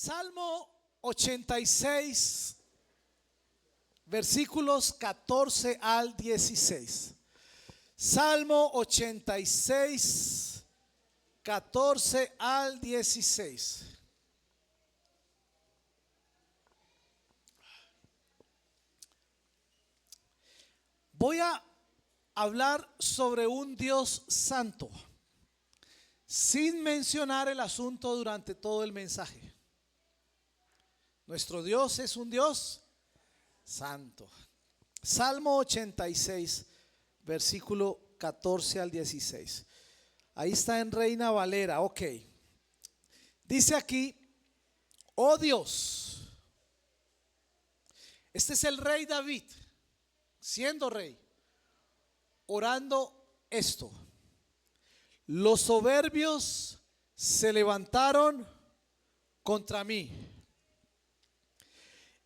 Salmo 86, versículos 14 al 16. Salmo 86, 14 al 16. Voy a hablar sobre un Dios santo, sin mencionar el asunto durante todo el mensaje. Nuestro Dios es un Dios santo. Salmo 86, versículo 14 al 16. Ahí está en Reina Valera, ok. Dice aquí, oh Dios, este es el rey David, siendo rey, orando esto: los soberbios se levantaron contra mí,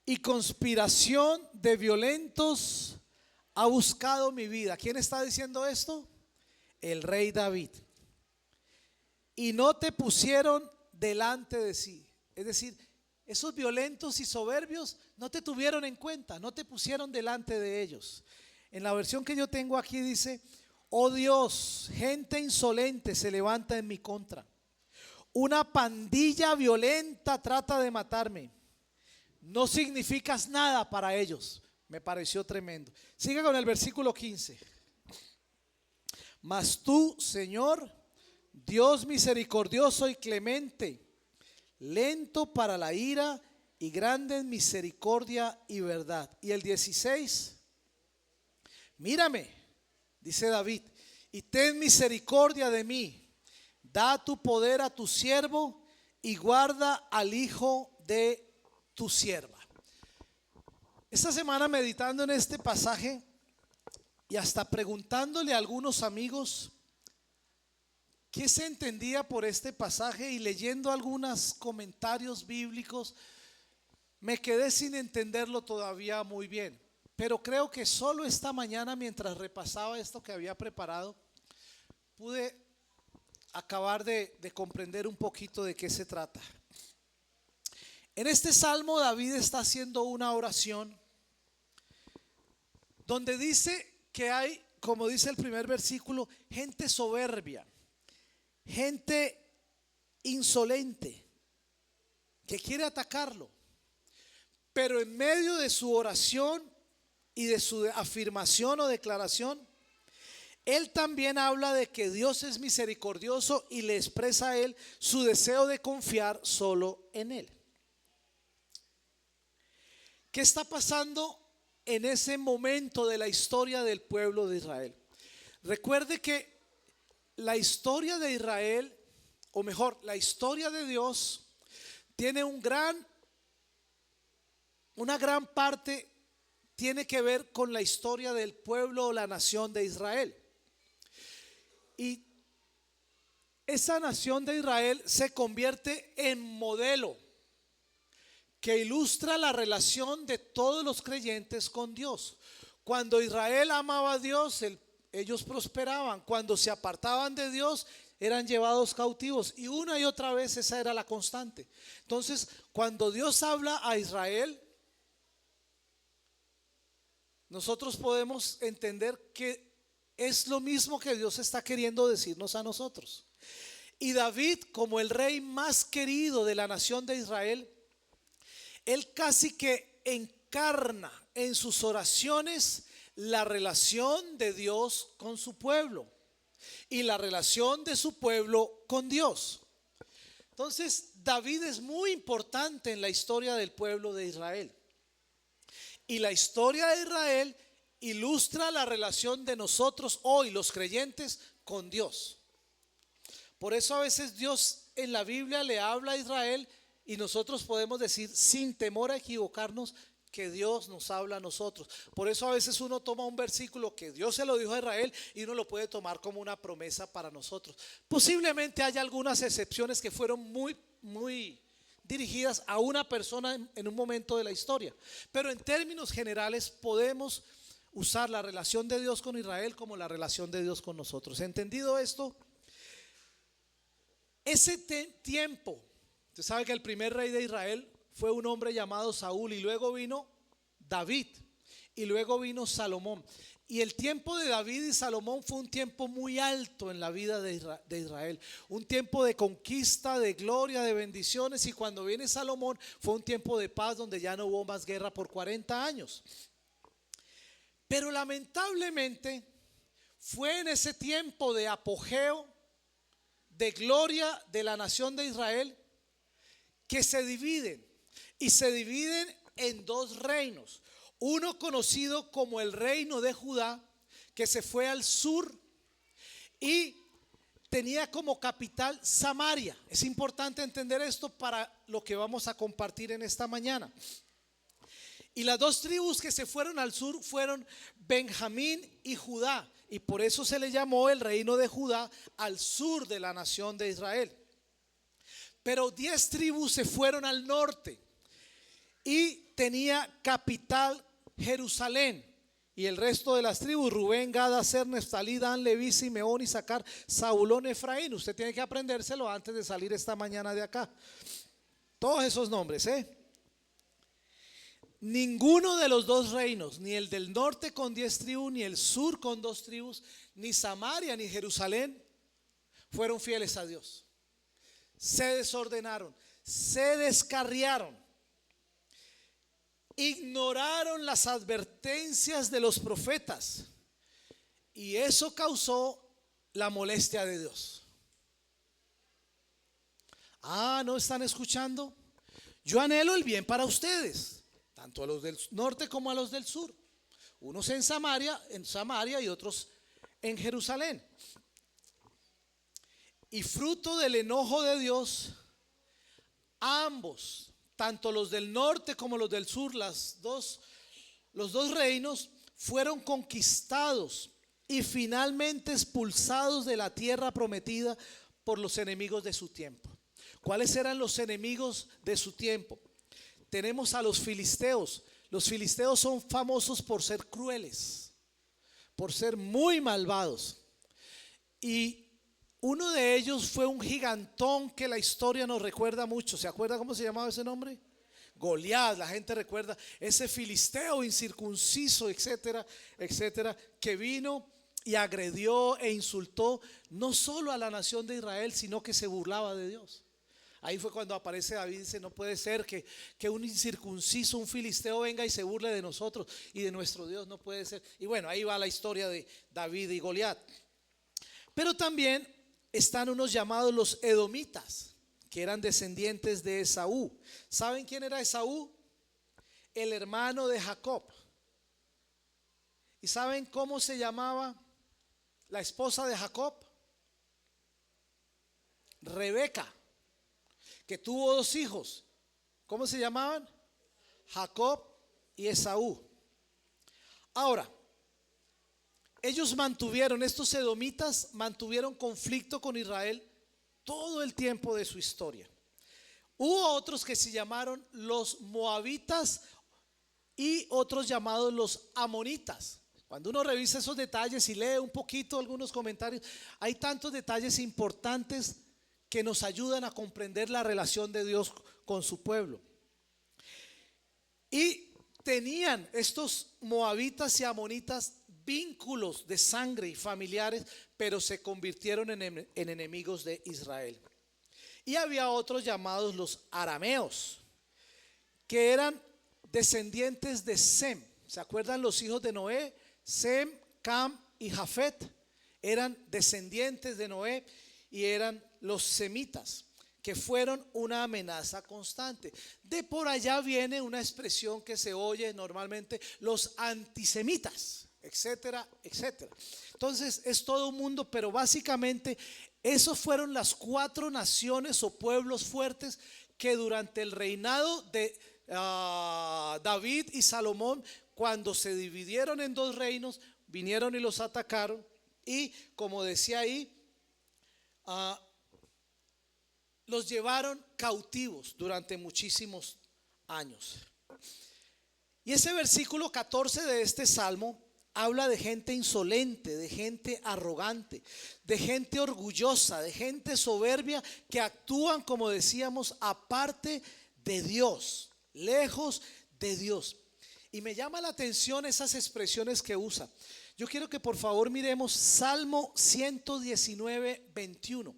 y conspiración de violentos ha buscado mi vida. ¿Quién está diciendo esto? El rey David. Y no te pusieron delante de sí. Es decir, esos violentos y soberbios no te tuvieron en cuenta, no te pusieron delante de ellos. En la versión que yo tengo aquí dice: oh Dios, gente insolente se levanta en mi contra. Una pandilla violenta trata de matarme. No significas nada para ellos. Me pareció tremendo. Siga con el versículo 15. Mas tú, Señor, Dios misericordioso y clemente, lento para la ira y grande en misericordia y verdad. Y el 16. Mírame, dice David, y ten misericordia de mí. Da tu poder a tu siervo y guarda al hijo de tu sierva. Esta semana, meditando en este pasaje y hasta preguntándole a algunos amigos qué se entendía por este pasaje, y leyendo algunos comentarios bíblicos, me quedé sin entenderlo todavía muy bien. Pero creo que solo esta mañana, mientras repasaba esto que había preparado, pude acabar de comprender un poquito de qué se trata. En este salmo David está haciendo una oración donde dice que hay, como dice el primer versículo, gente soberbia, gente insolente que quiere atacarlo. Pero en medio de su oración y de su afirmación o declaración, él también habla de que Dios es misericordioso y le expresa a él su deseo de confiar solo en él. ¿Qué está pasando en ese momento de la historia del pueblo de Israel? Recuerde que la historia de Israel, o mejor, la historia de Dios, tiene una gran parte tiene que ver con la historia del pueblo o la nación de Israel. Y esa nación de Israel se convierte en modelo que ilustra la relación de todos los creyentes con Dios. Cuando Israel amaba a Dios, ellos prosperaban. Cuando se apartaban de Dios, eran llevados cautivos. Y una y otra vez esa era la constante. Entonces, cuando Dios habla a Israel, nosotros podemos entender que es lo mismo que Dios está queriendo decirnos a nosotros. Y David, como el rey más querido de la nación de Israel, él casi que encarna en sus oraciones la relación de Dios con su pueblo y la relación de su pueblo con Dios. Entonces, David es muy importante en la historia del pueblo de Israel. Y la historia de Israel ilustra la relación de nosotros hoy, los creyentes, con Dios. Por eso a veces Dios en la Biblia le habla a Israel, y nosotros podemos decir sin temor a equivocarnos que Dios nos habla a nosotros. Por eso a veces uno toma un versículo que Dios se lo dijo a Israel y uno lo puede tomar como una promesa para nosotros. Posiblemente haya algunas excepciones que fueron muy dirigidas a una persona en un momento de la historia, pero en términos generales podemos usar la relación de Dios con Israel como la relación de Dios con nosotros. ¿Entendido esto? Ese tiempo Usted sabe que el primer rey de Israel fue un hombre llamado Saúl, y luego vino David, y luego vino Salomón. Y el tiempo de David y Salomón fue un tiempo muy alto en la vida de Israel, un tiempo de conquista, de gloria, de bendiciones. Y cuando viene Salomón fue un tiempo de paz, donde ya no hubo más guerra por 40 años. Pero lamentablemente fue en ese tiempo de apogeo, de gloria de la nación de Israel, que se dividen, y se dividen en dos reinos. Uno conocido como el reino de Judá, que se fue al sur y tenía como capital Samaria. Es importante entender esto para lo que vamos a compartir en esta mañana. Y las dos tribus que se fueron al sur fueron Benjamín y Judá, y por eso se le llamó el reino de Judá al sur de la nación de Israel. Pero 10 tribus se fueron al norte y tenía capital Jerusalén. Y el resto de las tribus: Rubén, Gad, Aser, Neftalí, Dan, Leví, Simeón, Isaacar, Zabulón, Efraín. Usted tiene que aprendérselo antes de salir esta mañana de acá. Todos esos nombres, Ninguno de los dos reinos, ni el del norte con 10 tribus, ni el sur con 2 tribus, ni Samaria ni Jerusalén, fueron fieles a Dios. Se desordenaron, se descarriaron, ignoraron las advertencias de los profetas, y eso causó la molestia de Dios. ¿No están escuchando? Yo anhelo el bien para ustedes, tanto a los del norte como a los del sur, unos en Samaria y otros en Jerusalén. Y fruto del enojo de Dios, ambos, tanto los del norte como los del sur, los dos reinos, fueron conquistados y finalmente expulsados de la tierra prometida por los enemigos de su tiempo. ¿Cuáles eran los enemigos de su tiempo? Tenemos a los filisteos. Los filisteos son famosos por ser crueles, por ser muy malvados. Y uno de ellos fue un gigantón que la historia nos recuerda mucho. ¿Se acuerda cómo se llamaba ese nombre? Goliat. La gente recuerda ese filisteo incircunciso, etcétera, etcétera, que vino y agredió e insultó no solo a la nación de Israel, sino que se burlaba de Dios. Ahí fue cuando aparece David y dice: no puede ser que un incircunciso, un filisteo, venga y se burle de nosotros y de nuestro Dios. No puede ser. Y bueno, ahí va la historia de David y Goliat. Pero también están unos llamados los edomitas, que eran descendientes de Esaú. ¿Saben quién era Esaú? El hermano de Jacob. ¿Y saben cómo se llamaba la esposa de Jacob? Rebeca, que tuvo 2 hijos. ¿Cómo se llamaban? Jacob y Esaú. Ahora, estos edomitas mantuvieron conflicto con Israel todo el tiempo de su historia. Hubo otros que se llamaron los moabitas y otros llamados los amonitas. Cuando uno revisa esos detalles y lee un poquito algunos comentarios, hay tantos detalles importantes que nos ayudan a comprender la relación de Dios con su pueblo. Y tenían estos moabitas y amonitas vínculos de sangre y familiares, pero se convirtieron en enemigos de Israel. Y había otros llamados los arameos, que eran descendientes de Sem. ¿Se acuerdan los hijos de Noé? Sem, Cam y Jafet eran descendientes de Noé, y eran los semitas, que fueron una amenaza constante. De por allá viene una expresión que se oye normalmente: los antisemitas, etcétera, etcétera. Entonces es todo un mundo, pero básicamente esos fueron las 4 naciones o pueblos fuertes que durante el reinado de David y Salomón, cuando se dividieron en 2 reinos, vinieron y los atacaron. Y como decía ahí, los llevaron cautivos durante muchísimos años. Y ese versículo 14 de este salmo habla de gente insolente, de gente arrogante, de gente orgullosa, de gente soberbia que actúan, como decíamos, aparte de Dios, lejos de Dios. Y me llama la atención esas expresiones que usa. Yo quiero que por favor miremos Salmo 119, 21,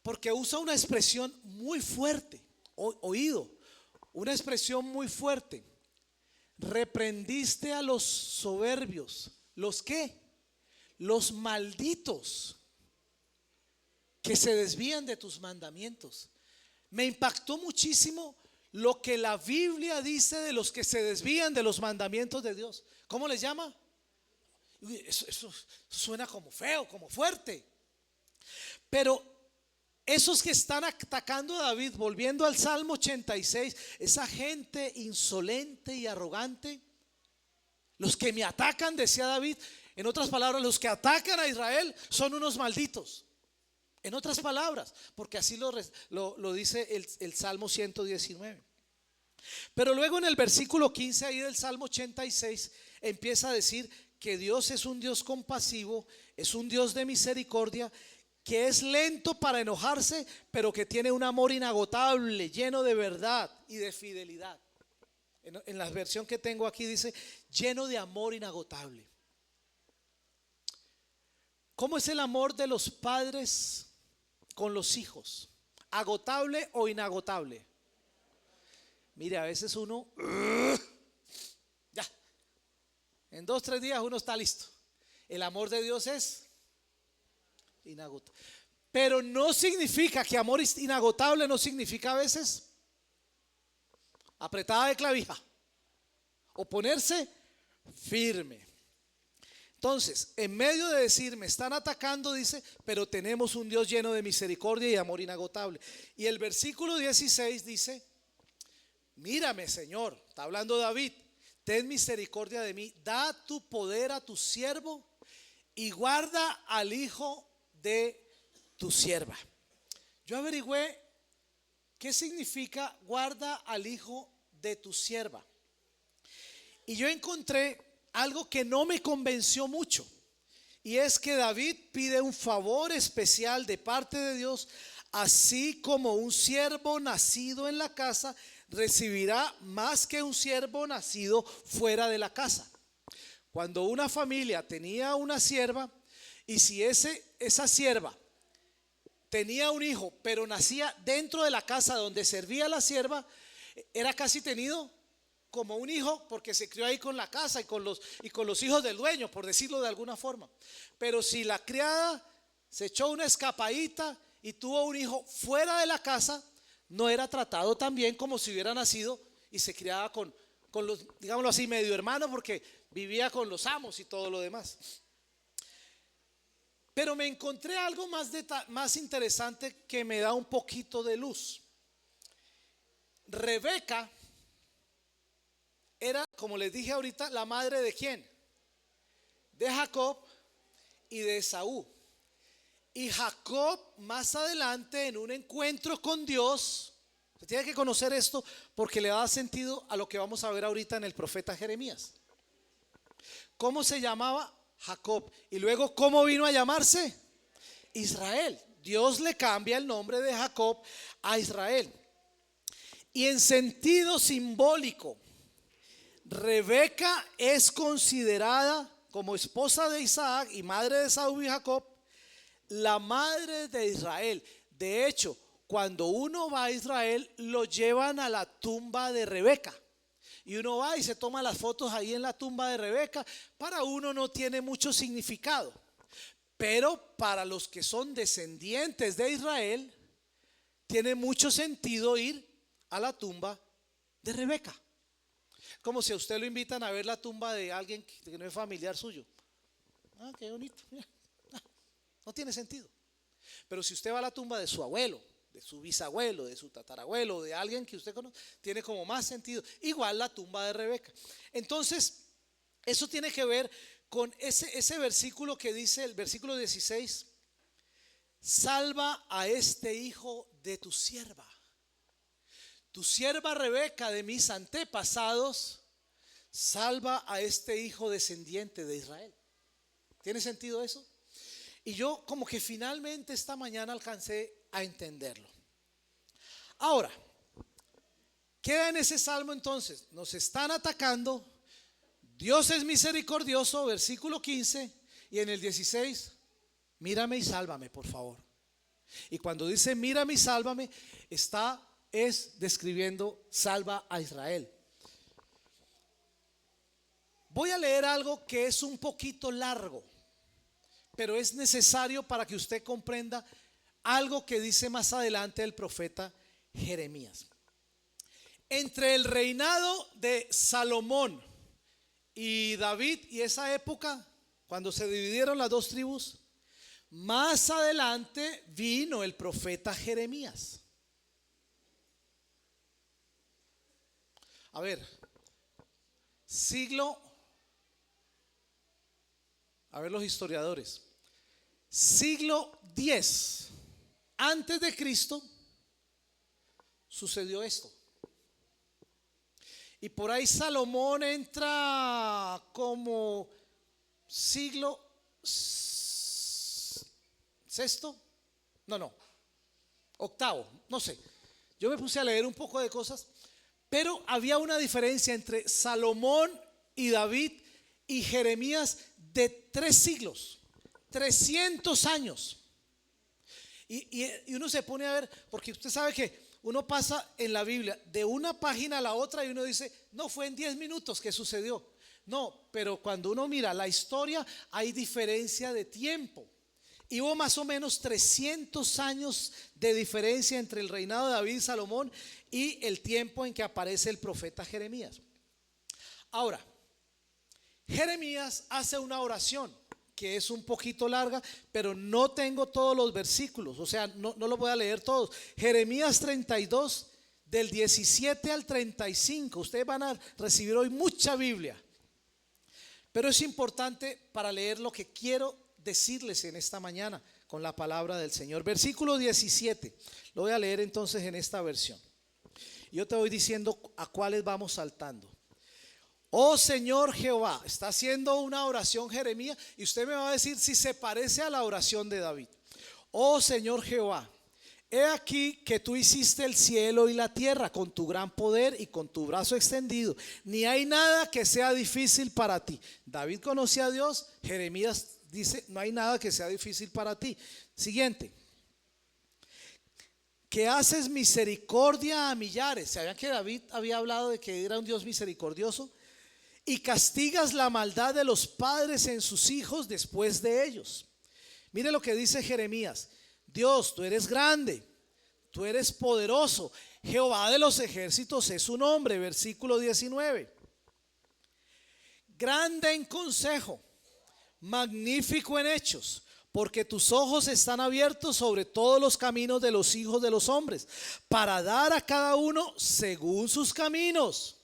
porque usa una expresión muy fuerte, oído, una expresión muy fuerte. Reprendiste a los soberbios. ¿Los qué? Los malditos que se desvían de tus mandamientos. Me impactó muchísimo lo que la Biblia dice de los que se desvían de los mandamientos de Dios. ¿Cómo les llama? Eso suena como feo, como fuerte. Pero esos que están atacando a David, volviendo al Salmo 86, esa gente insolente y arrogante, los que me atacan, decía David, en otras palabras, los que atacan a Israel son unos malditos. En otras palabras, porque así lo dice el Salmo 119. Pero luego en el versículo 15 ahí del Salmo 86 empieza a decir que Dios es un Dios compasivo, es un Dios de misericordia, que es lento para enojarse, pero que tiene un amor inagotable, lleno de verdad y de fidelidad. En la versión que tengo aquí dice, lleno de amor inagotable. ¿Cómo es el amor de los padres con los hijos? ¿Agotable o inagotable? Mire, a veces uno, ya, en 2-3 días uno está listo. El amor de Dios es inagotable. Pero no significa que amor inagotable, no significa a veces apretada de clavija o ponerse firme. Entonces, en medio de decir me están atacando, dice, pero tenemos un Dios lleno de misericordia y amor inagotable. Y el versículo 16 dice, mírame, Señor, está hablando David, ten misericordia de mí, da tu poder a tu siervo y guarda al hijo de tu sierva. Yo averigüé qué significa guarda al hijo de tu sierva. Y yo encontré algo que no me convenció mucho. Y es que David pide un favor especial de parte de Dios, así como un siervo nacido en la casa recibirá más que un siervo nacido fuera de la casa. Cuando una familia tenía una sierva, y si esa sierva tenía un hijo, pero nacía dentro de la casa donde servía la sierva, era casi tenido como un hijo porque se crió ahí con la casa y con los hijos del dueño, por decirlo de alguna forma. Pero si la criada se echó una escapadita y tuvo un hijo fuera de la casa, no era tratado tan bien como si hubiera nacido y se criaba con los, digámoslo así, medio hermanos, porque vivía con los amos y todo lo demás. Pero me encontré algo más interesante que me da un poquito de luz. Rebeca era, como les dije ahorita, la madre ¿de quién? De Jacob y de Esaú. Y Jacob más adelante en un encuentro con Dios, se tiene que conocer esto porque le da sentido a lo que vamos a ver ahorita en el profeta Jeremías. ¿Cómo se llamaba? Jacob. Y luego, ¿cómo vino a llamarse? Israel. Dios le cambia el nombre de Jacob a Israel. Y en sentido simbólico, Rebeca es considerada como esposa de Isaac y madre de Esaú y Jacob, la madre de Israel. De hecho, cuando uno va a Israel, lo llevan a la tumba de Rebeca. Y uno va y se toma las fotos ahí en la tumba de Rebeca. Para uno no tiene mucho significado, pero para los que son descendientes de Israel, tiene mucho sentido ir a la tumba de Rebeca. Como si a usted lo invitan a ver la tumba de alguien que no es familiar suyo. Ah, qué bonito. No tiene sentido. Pero si usted va a la tumba de su abuelo, de su bisabuelo, de su tatarabuelo, de alguien que usted conoce, tiene como más sentido. Igual la tumba de Rebeca. Entonces, eso tiene que ver con ese versículo que dice, el versículo 16, salva a este hijo de tu sierva. Tu sierva Rebeca de mis antepasados salva a este hijo descendiente de Israel. ¿Tiene sentido eso? Y yo como que finalmente esta mañana alcancé a entenderlo. Ahora, queda en ese salmo entonces, nos están atacando, Dios es misericordioso, versículo 15, y en el 16, mírame y sálvame, por favor. Y cuando dice mírame y sálvame, es describiendo salva a Israel. Voy a leer algo que es un poquito largo, pero es necesario para que usted comprenda algo que dice más adelante el profeta Jeremías. Entre el reinado de Salomón y David y esa época, cuando se dividieron las dos tribus, más adelante vino el profeta Jeremías. A ver, los historiadores, siglo X antes de Cristo sucedió esto. Y por ahí Salomón entra como siglo sexto, octavo, no sé. Yo me puse a leer un poco de cosas, pero había una diferencia entre Salomón y David y Jeremías de 3 siglos, 300 años. Y uno se pone a ver, porque usted sabe que uno pasa en la Biblia de una página a la otra y uno dice, no, fue en 10 minutos que sucedió. No, pero cuando uno mira la historia hay diferencia de tiempo. Y hubo más o menos 300 años de diferencia entre el reinado de David y Salomón y el tiempo en que aparece el profeta Jeremías. Ahora, Jeremías hace una oración que es un poquito larga, pero no tengo todos los versículos, o sea, no los voy a leer todos. Jeremías 32, del 17 al 35. Ustedes van a recibir hoy mucha Biblia, pero es importante para leer lo que quiero decirles en esta mañana con la palabra del Señor. Versículo 17, lo voy a leer entonces en esta versión. Yo te voy diciendo a cuáles vamos saltando. Oh Señor Jehová, está haciendo una oración Jeremías y usted me va a decir si se parece a la oración de David. Oh Señor Jehová, he aquí que tú hiciste el cielo y la tierra con tu gran poder y con tu brazo extendido. Ni hay nada que sea difícil para ti. David conocía a Dios, Jeremías dice, no hay nada que sea difícil para ti. Siguiente. Que haces misericordia a millares. ¿Sabían que David había hablado de que era un Dios misericordioso? Y castigas la maldad de los padres en sus hijos después de ellos. Mire lo que dice Jeremías. Dios, tú eres grande, tú eres poderoso. Jehová de los ejércitos es su nombre. Versículo 19. Grande en consejo, magnífico en hechos, porque tus ojos están abiertos sobre todos los caminos de los hijos de los hombres, para dar a cada uno según sus caminos.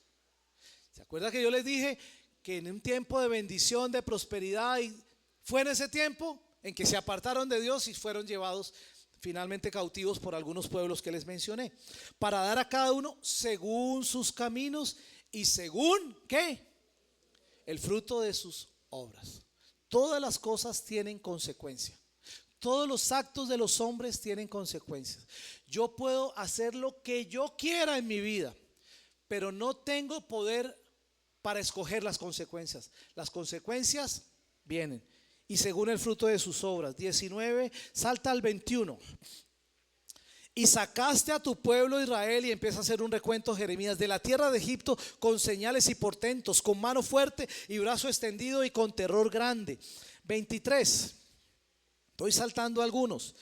¿Se acuerda que yo les dije que en un tiempo de bendición, de prosperidad, y fue en ese tiempo en que se apartaron de Dios y fueron llevados finalmente cautivos por algunos pueblos que les mencioné? Para dar a cada uno según sus caminos y según, ¿qué? El fruto de sus obras. Todas las cosas tienen consecuencia. Todos los actos de los hombres tienen consecuencias. Yo puedo hacer lo que yo quiera en mi vida, pero no tengo poder para escoger las consecuencias. Las consecuencias vienen. Y según el fruto de sus obras. 19, salta al 21. Y sacaste a tu pueblo Israel, y empieza a hacer un recuento Jeremías, de la tierra de Egipto con señales y portentos, con mano fuerte y brazo extendido y con terror grande. 23, estoy saltando algunos.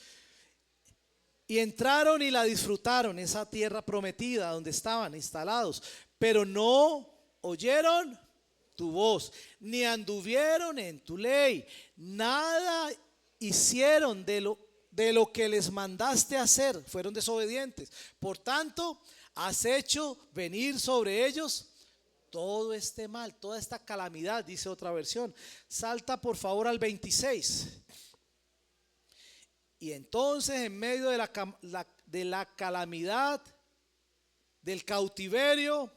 Y entraron y la disfrutaron, esa tierra prometida donde estaban instalados, pero no oyeron tu voz, ni anduvieron en tu ley, nada hicieron de lo que les mandaste hacer, fueron desobedientes. Por tanto, has hecho venir sobre ellos todo este mal, toda esta calamidad, dice otra versión. Salta por favor al 26. Y entonces en medio de la calamidad, del cautiverio,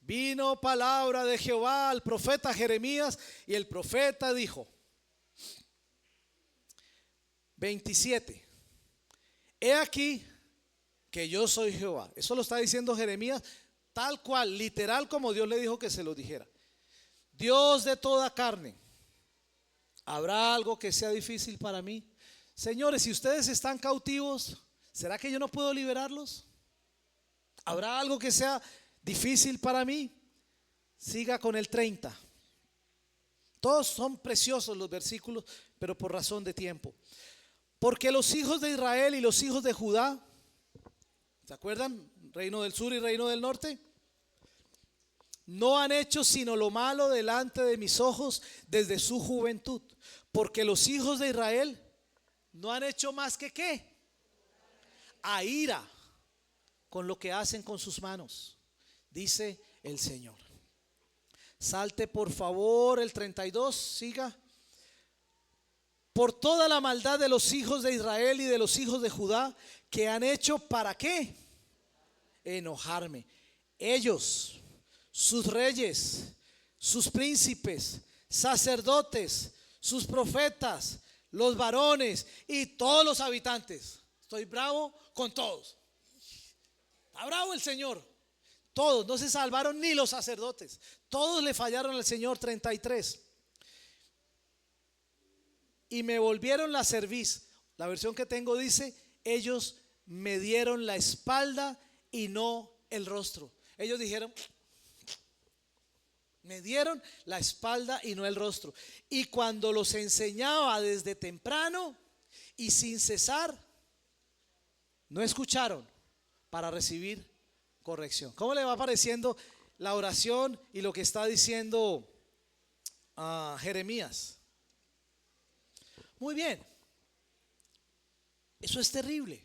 vino palabra de Jehová al profeta Jeremías, y el profeta dijo, 27, he aquí que yo soy Jehová. Eso lo está diciendo Jeremías tal cual, literal, como Dios le dijo que se lo dijera. Dios de toda carne, ¿habrá algo que sea difícil para mí? Señores, si ustedes están cautivos, ¿será que yo no puedo liberarlos? ¿Habrá algo que sea difícil para mí? Siga con el 30. Todos son preciosos los versículos, pero por razón de tiempo. Porque los hijos de Israel y los hijos de Judá, ¿se acuerdan? Reino del sur y reino del norte, no han hecho sino lo malo delante de mis ojos desde su juventud. Porque los hijos de Israel no han hecho más que ¿qué? A ira con lo que hacen con sus manos, dice el Señor. Salte por favor el 32, siga. Por toda la maldad de los hijos de Israel y de los hijos de Judá, que han hecho ¿para qué? Enojarme. Ellos, sus reyes, sus príncipes, sacerdotes, sus profetas, los varones y todos los habitantes. Estoy bravo con todos. Está bravo el Señor. Todos, no se salvaron ni los sacerdotes. Todos le fallaron al Señor. 33. Y me volvieron la cerviz. La versión que tengo dice, ellos me dieron la espalda y no el rostro. Ellos dijeron, me dieron la espalda y no el rostro. Y cuando los enseñaba desde temprano y sin cesar, no escucharon para recibir corrección. ¿Cómo le va pareciendo la oración y lo que está diciendo Jeremías? Muy bien. Eso es terrible.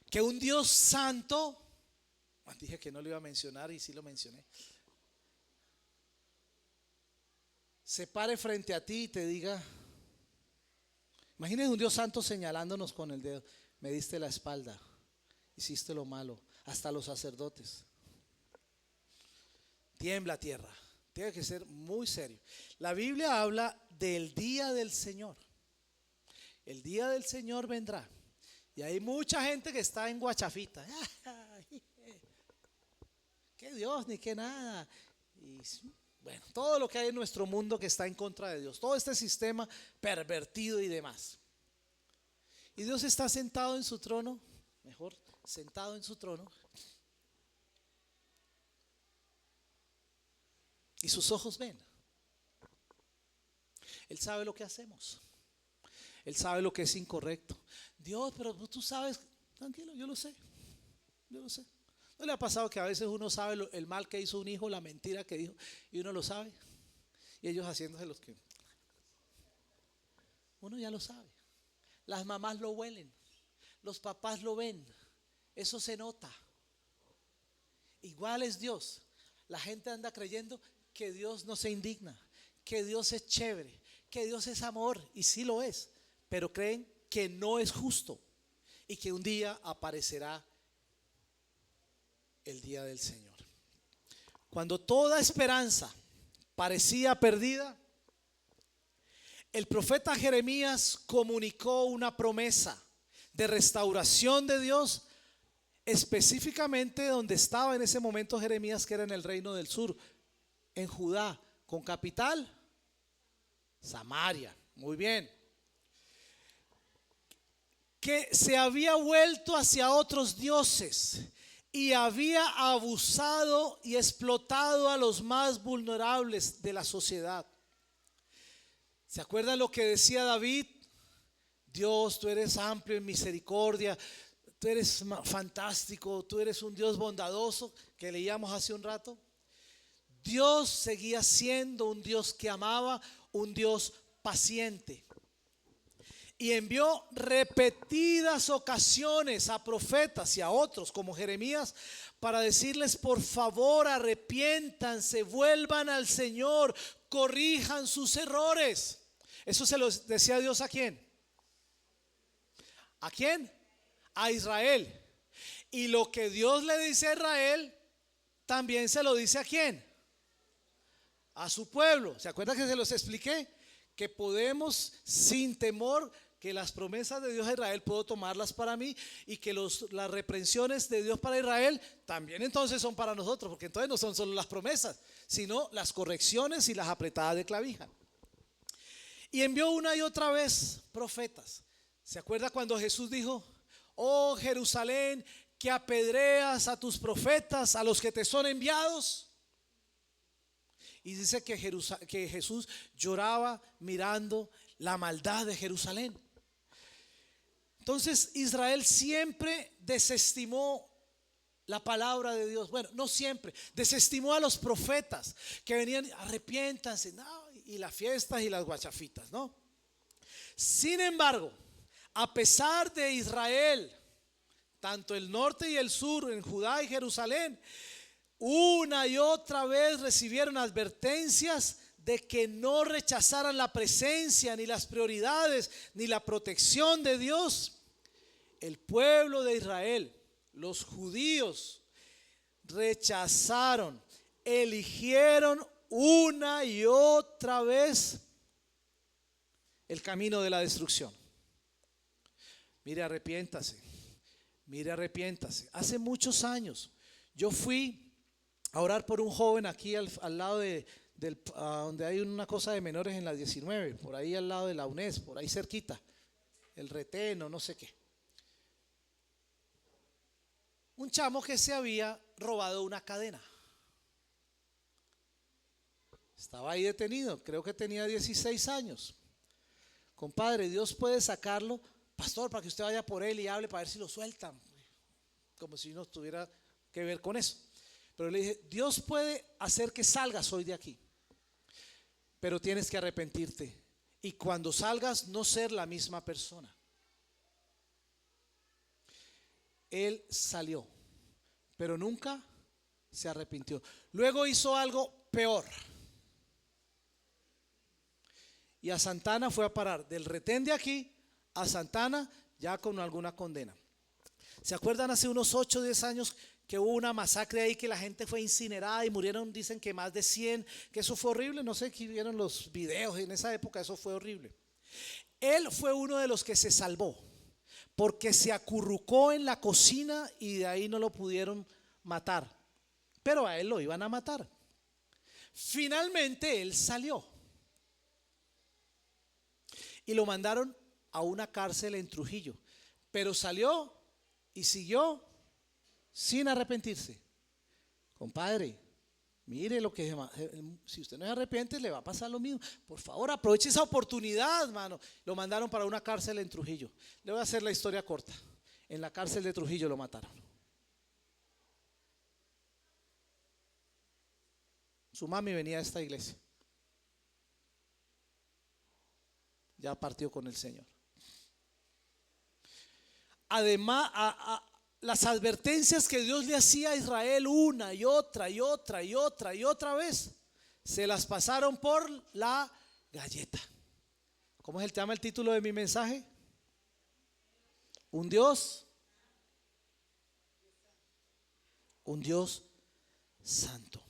Que un Dios santo, dije que no lo iba a mencionar y sí lo mencioné, se pare frente a ti y te diga, imagínate un Dios santo señalándonos con el dedo, me diste la espalda, hiciste lo malo, hasta los sacerdotes. Tiembla tierra. Tiene que ser muy serio. La Biblia habla del día del Señor. El día del Señor vendrá. Y hay mucha gente que está en guachafita. Que Dios ni que nada. Y bueno, todo lo que hay en nuestro mundo que está en contra de Dios. Todo este sistema pervertido y demás. Y Dios está sentado en su trono. Mejor, sentado en su trono. Y sus ojos ven. Él sabe lo que hacemos. Él sabe lo que es incorrecto. Dios, pero tú sabes, tranquilo, yo lo sé. Yo lo sé. ¿No le ha pasado que a veces uno sabe el mal que hizo un hijo, la mentira que dijo, y uno lo sabe? Y ellos haciéndose los que... Uno ya lo sabe. Las mamás lo huelen. Los papás lo ven. Eso se nota. Igual es Dios. La gente anda creyendo que Dios no se indigna, que Dios es chévere, que Dios es amor, y sí lo es, pero creen que no es justo y que un día aparecerá el día del Señor. Cuando toda esperanza parecía perdida, el profeta Jeremías comunicó una promesa de restauración de Dios, específicamente donde estaba en ese momento Jeremías, que era en el reino del sur, en Judá, con capital Samaria. Muy bien. Que se había vuelto hacia otros dioses y había abusado y explotado a los más vulnerables de la sociedad. ¿Se acuerdan lo que decía David? Dios, tú eres amplio en misericordia, tú eres fantástico, tú eres un Dios bondadoso, que leíamos hace un rato. Dios seguía siendo un Dios que amaba, un Dios paciente. Y envió repetidas ocasiones a profetas y a otros como Jeremías para decirles: por favor, arrepiéntanse, vuelvan al Señor, corrijan sus errores. Eso se lo decía Dios ¿a quién? ¿A quién? A Israel. Y lo que Dios le dice a Israel, también se lo dice ¿a quién? A su pueblo. ¿Se acuerdan que se los expliqué? Que podemos sin temor, que las promesas de Dios a Israel puedo tomarlas para mí, y que las reprensiones de Dios para Israel también entonces son para nosotros, porque entonces no son solo las promesas, sino las correcciones y las apretadas de clavija. Y envió una y otra vez profetas. ¿Se acuerda cuando Jesús dijo: oh Jerusalén, que apedreas a tus profetas, a los que te son enviados? Y dice que Jesús lloraba mirando la maldad de Jerusalén. Entonces Israel siempre desestimó la palabra de Dios. Bueno, no siempre, desestimó a los profetas que venían: arrepiéntanse, no, y las fiestas y las guachafitas, ¿no? Sin embargo, a pesar de Israel, tanto el norte y el sur, en Judá y Jerusalén, una y otra vez recibieron advertencias de que no rechazaran la presencia, ni las prioridades, ni la protección de Dios. El pueblo de Israel, los judíos, rechazaron, eligieron una y otra vez el camino de la destrucción. Mire, arrepiéntase. Mire, arrepiéntase. Hace muchos años yo fui a orar por un joven aquí al lado donde hay una cosa de menores en la 19, por ahí al lado de la UNES, por ahí cerquita, el Retén, no sé qué. Un chamo que se había robado una cadena. Estaba ahí detenido, creo que tenía 16 años. Compadre, Dios puede sacarlo, pastor, para que usted vaya por él y hable para ver si lo sueltan. Como si no tuviera que ver con eso. Pero le dije: Dios puede hacer que salgas hoy de aquí, pero tienes que arrepentirte, y cuando salgas no ser la misma persona. Él salió, pero nunca se arrepintió. Luego hizo algo peor, y a Santana fue a parar, del Retén de aquí a Santana, ya con alguna condena. ¿Se acuerdan hace unos 8 o 10 años que hubo una masacre ahí, que la gente fue incinerada y murieron, dicen que más de 100, que eso fue horrible? No sé si vieron los videos en esa época, eso fue horrible. Él fue uno de los que se salvó, porque se acurrucó en la cocina y de ahí no lo pudieron matar, pero a él lo iban a matar. Finalmente él salió y lo mandaron a una cárcel en Trujillo, pero salió y siguió sin arrepentirse. Compadre, mire lo que si usted no se arrepiente, le va a pasar lo mismo. Por favor, aproveche esa oportunidad, hermano. Lo mandaron para una cárcel en Trujillo. Le voy a hacer la historia corta. En la cárcel de Trujillo lo mataron. Su mami venía a esta iglesia. Ya partió con el Señor. Además, las advertencias que Dios le hacía a Israel una y otra y otra y otra y otra vez, se las pasaron por la galleta. ¿Cómo se llama el título de mi mensaje? Un Dios santo.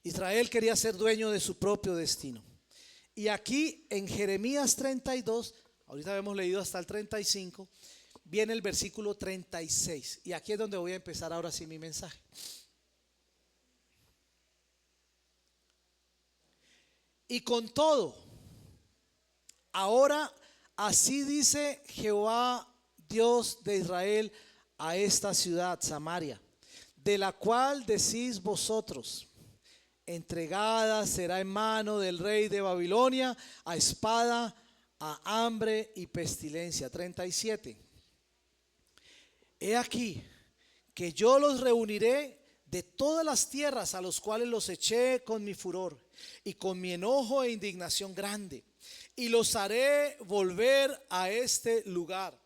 Israel quería ser dueño de su propio destino. Y aquí en Jeremías 32, ahorita hemos leído hasta el 35, viene el versículo 36. Y aquí es donde voy a empezar ahora sí mi mensaje. Y con todo, ahora así dice Jehová, Dios de Israel, a esta ciudad, Samaria, de la cual decís vosotros: entregada será en mano del rey de Babilonia, a espada, a hambre y pestilencia. 37. He aquí que yo los reuniré de todas las tierras a los cuales los eché con mi furor y con mi enojo e indignación grande, y los haré volver a este lugar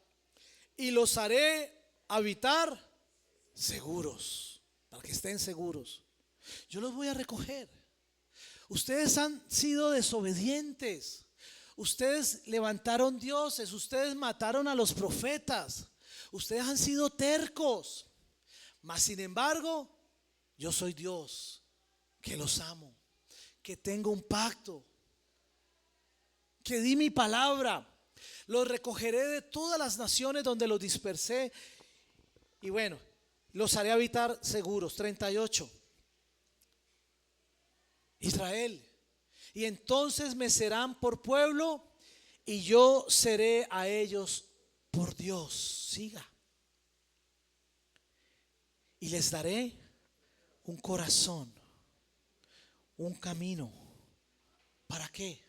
y los haré habitar seguros, para que estén seguros. Yo los voy a recoger. Ustedes han sido desobedientes, ustedes levantaron dioses, ustedes mataron a los profetas, ustedes han sido tercos. Mas sin embargo, yo soy Dios, que los amo, que tengo un pacto, que di mi palabra. Los recogeré de todas las naciones donde los dispersé. Y bueno, los haré habitar seguros. 38. Israel. Y entonces me serán por pueblo y yo seré a ellos por Dios. Siga. Y les daré un corazón, un camino. ¿Para qué?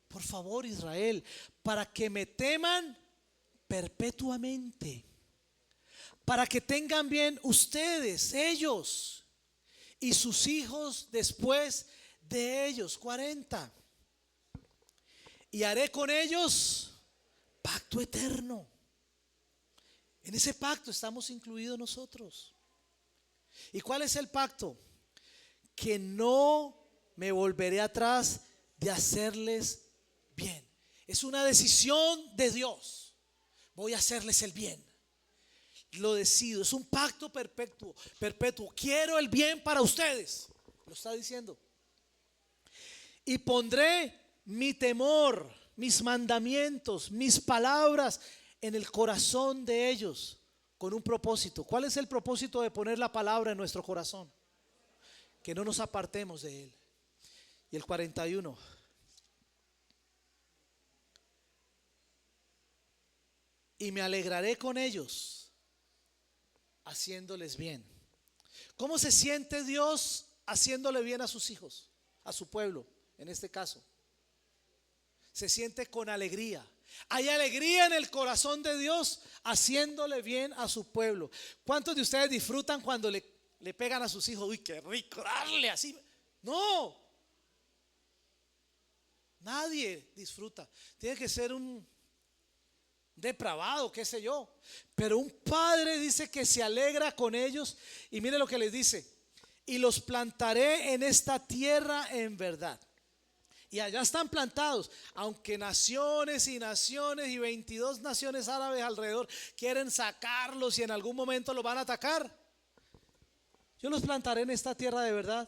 Por favor, Israel, para que me teman perpetuamente, para que tengan bien ustedes, ellos y sus hijos después de ellos. 40. Y haré con ellos pacto eterno. En ese pacto estamos incluidos nosotros. ¿Y cuál es el pacto? Que no me volveré atrás de hacerles bien. Es una decisión de Dios. Voy a hacerles el bien. Lo decido. Es un pacto perpetuo. Quiero el bien para ustedes. Lo está diciendo. Y pondré mi temor, mis mandamientos, mis palabras en el corazón de ellos con un propósito. ¿Cuál es el propósito de poner la palabra en nuestro corazón? Que no nos apartemos de él. Y el 41. Y me alegraré con ellos, haciéndoles bien. ¿Cómo se siente Dios haciéndole bien a sus hijos, a su pueblo, en este caso? Se siente con alegría. Hay alegría en el corazón de Dios haciéndole bien a su pueblo. ¿Cuántos de ustedes disfrutan cuando le pegan a sus hijos? Uy, qué rico darle así. No, nadie disfruta. Tiene que ser un depravado, qué sé yo. Pero un padre dice que se alegra con ellos. Y mire lo que les dice: y los plantaré en esta tierra en verdad. Y allá están plantados, aunque naciones y naciones y 22 naciones árabes alrededor quieren sacarlos y en algún momento los van a atacar. Yo los plantaré en esta tierra de verdad,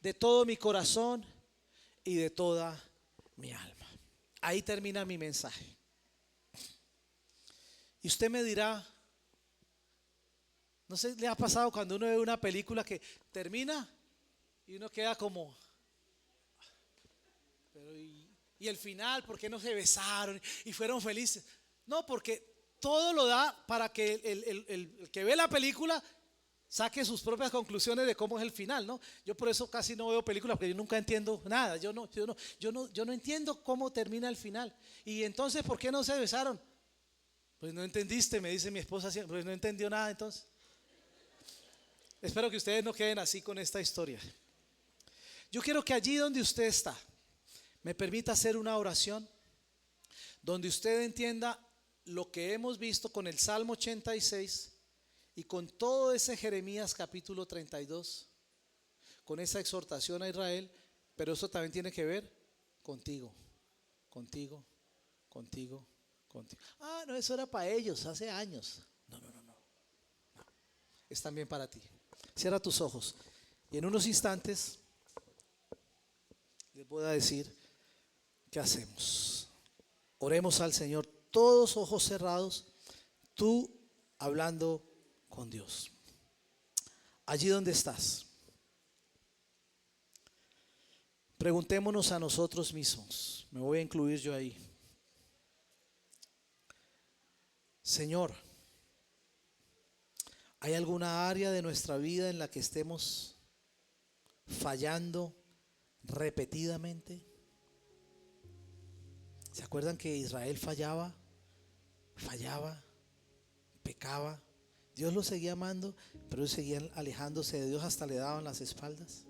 de todo mi corazón y de toda mi alma. Ahí termina mi mensaje. Y usted me dirá, ¿no se le ha pasado cuando uno ve una película que termina y uno queda como... Y el final, ¿por qué no se besaron y fueron felices? No, porque todo lo da para que el que ve la película saque sus propias conclusiones de cómo es el final, ¿no? Yo por eso casi no veo películas, porque yo nunca entiendo nada. Yo no entiendo cómo termina el final. Y entonces, ¿por qué no se besaron? Pues no entendiste, me dice mi esposa, pues no entendió nada entonces. Espero que ustedes no queden así con esta historia. Yo quiero que allí donde usted está, me permita hacer una oración donde usted entienda lo que hemos visto con el Salmo 86 y con todo ese Jeremías capítulo 32, con esa exhortación a Israel. Pero eso también tiene que ver contigo. Ah, no, eso era para ellos hace años. No. Es también para ti. Cierra tus ojos y en unos instantes les voy a decir qué hacemos. Oremos al Señor, todos ojos cerrados, tú hablando con Dios. Allí donde estás, preguntémonos a nosotros mismos. Me voy a incluir yo ahí. Señor, ¿hay alguna área de nuestra vida en la que estemos fallando repetidamente? ¿Se acuerdan que Israel fallaba, pecaba? Dios los seguía amando, pero ellos seguían alejándose de Dios, hasta le daban las espaldas.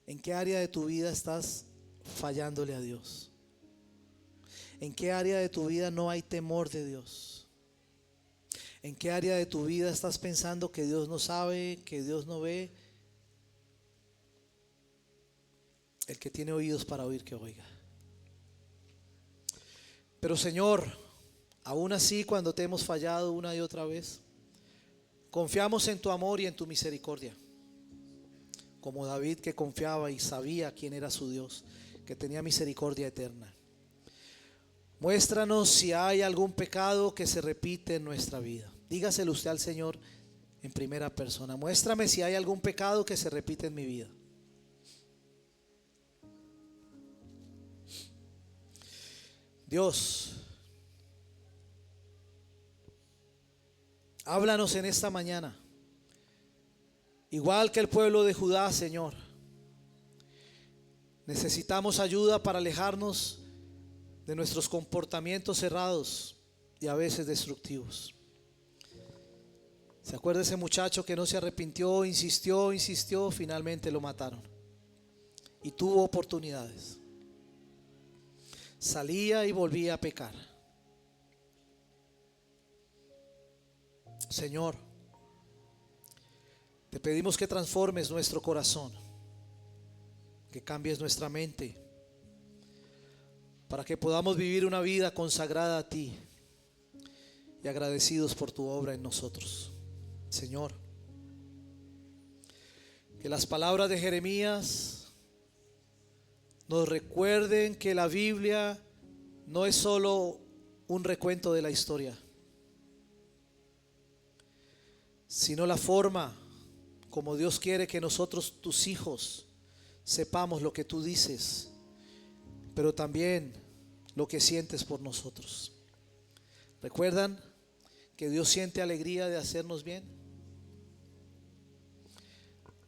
¿En qué área de tu vida estás fallándole a Dios? ¿En qué área de tu vida no hay temor de Dios? ¿En qué área de tu vida estás pensando que Dios no sabe, que Dios no ve? El que tiene oídos para oír, que oiga. Pero Señor, Aún así, cuando te hemos fallado una y otra vez, confiamos en tu amor y en tu misericordia. Como David, que confiaba y sabía quién era su Dios, que tenía misericordia eterna. Muéstranos si hay algún pecado que se repite en nuestra vida. Dígaselo usted al Señor en primera persona. Muéstrame si hay algún pecado que se repite en mi vida. Dios, háblanos en esta mañana. Igual que el pueblo de Judá, Señor, necesitamos ayuda para alejarnos de nuestros comportamientos cerrados y a veces destructivos. ¿Se acuerda ese muchacho que no se arrepintió, insistió, finalmente lo mataron? Y tuvo oportunidades. Salía y volvía a pecar. Señor, te pedimos que transformes nuestro corazón, que cambies nuestra mente, para que podamos vivir una vida consagrada a ti y agradecidos por tu obra en nosotros. Señor, que las palabras de Jeremías nos recuerden que la Biblia no es solo un recuento de la historia, sino la forma como Dios quiere que nosotros, tus hijos, sepamos lo que tú dices, pero también lo que sientes por nosotros. ¿Recuerdan que Dios siente alegría de hacernos bien?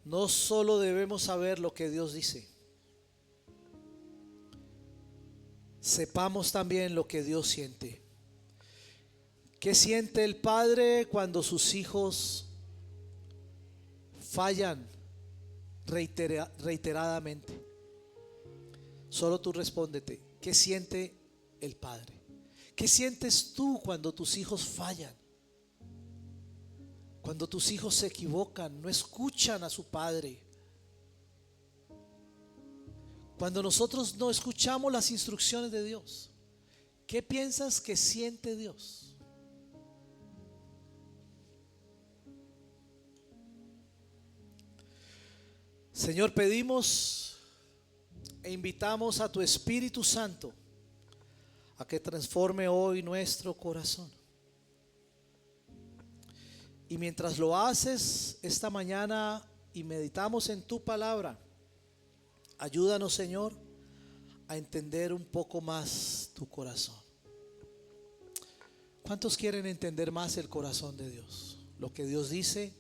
No solo debemos saber lo que Dios dice, sepamos también lo que Dios siente. ¿Qué siente el Padre cuando sus hijos fallan reiteradamente? Solo tú respóndete. ¿Qué siente el Padre? ¿Qué sientes tú cuando tus hijos fallan? Cuando tus hijos se equivocan, no escuchan a su padre. Cuando nosotros no escuchamos las instrucciones de Dios, ¿qué piensas que siente Dios? Señor, pedimos e invitamos a tu Espíritu Santo a que transforme hoy nuestro corazón. Y mientras lo haces esta mañana y meditamos en tu palabra, ayúdanos, Señor, a entender un poco más tu corazón. ¿Cuántos quieren entender más el corazón de Dios? Lo que Dios dice,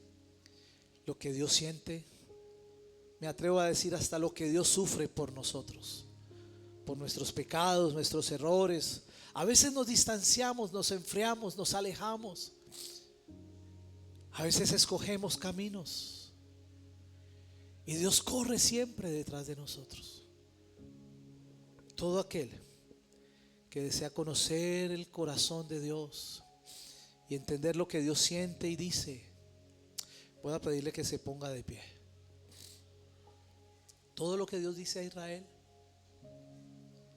lo que Dios siente. Me atrevo a decir hasta lo que Dios sufre por nosotros, por nuestros pecados, nuestros errores. A veces nos distanciamos, nos enfriamos, nos alejamos. A veces escogemos caminos y Dios corre siempre detrás de nosotros. Todo aquel que desea conocer el corazón de Dios y entender lo que Dios siente y dice, voy a pedirle que se ponga de pie. Todo lo que Dios dice a Israel,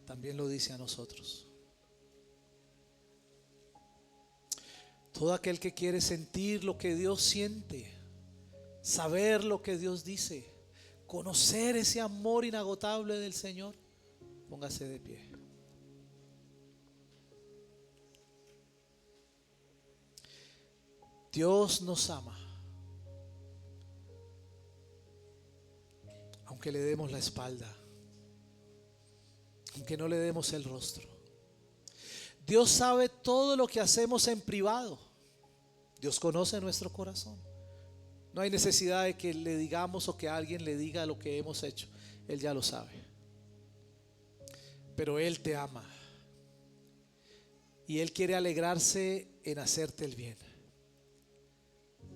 también lo dice a nosotros. Todo aquel que quiere sentir lo que Dios siente, saber lo que Dios dice, conocer ese amor inagotable del Señor, póngase de pie. Dios nos ama, aunque le demos la espalda, aunque no le demos el rostro. Dios sabe todo lo que hacemos en privado. Dios conoce nuestro corazón. No hay necesidad de que le digamos o que alguien le diga lo que hemos hecho. Él ya lo sabe. Pero Él te ama y Él quiere alegrarse en hacerte el bien.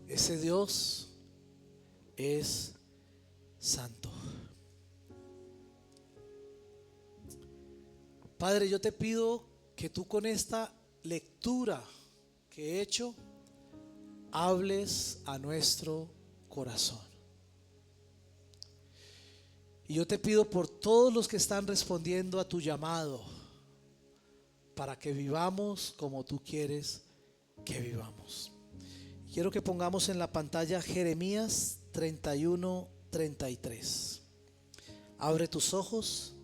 Ese Dios es santo. Padre, yo te pido que tú con esta lectura que he hecho hables a nuestro corazón. Y yo te pido por todos los que están respondiendo a tu llamado para que vivamos como tú quieres que vivamos. Quiero que pongamos en la pantalla Jeremías 31:33. Abre tus ojos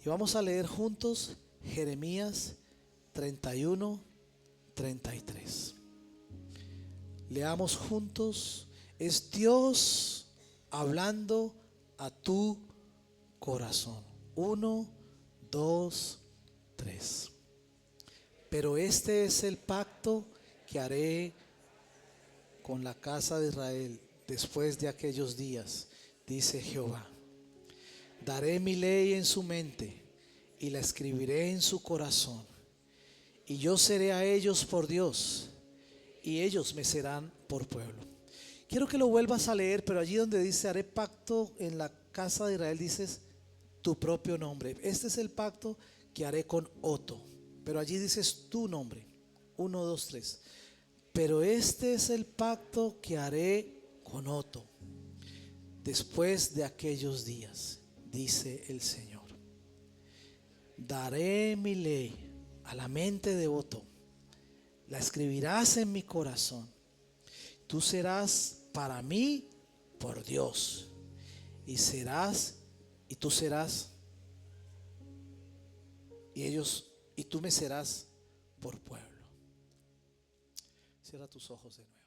y vamos a leer juntos Jeremías 31:33. Leamos juntos. Es Dios hablando a tu corazón. 1, 2, 3. Pero este es el pacto que haré con la casa de Israel después de aquellos días, dice Jehová. Daré mi ley en su mente y la escribiré en su corazón. Y yo seré a ellos por Dios y ellos me serán por pueblo. Quiero que lo vuelvas a leer, pero allí donde dice haré pacto en la casa de Israel, dices tu propio nombre. Este es el pacto que haré con Otto, pero allí dices tu nombre. 1, 2, 3. Pero este es el pacto que haré con Otto después de aquellos días, dice el Señor. Daré mi ley a la mente de Otto, la escribirás en mi corazón. Tú serás para mí por Dios y tú serás y tú me serás por pueblo. Cierra tus ojos de nuevo.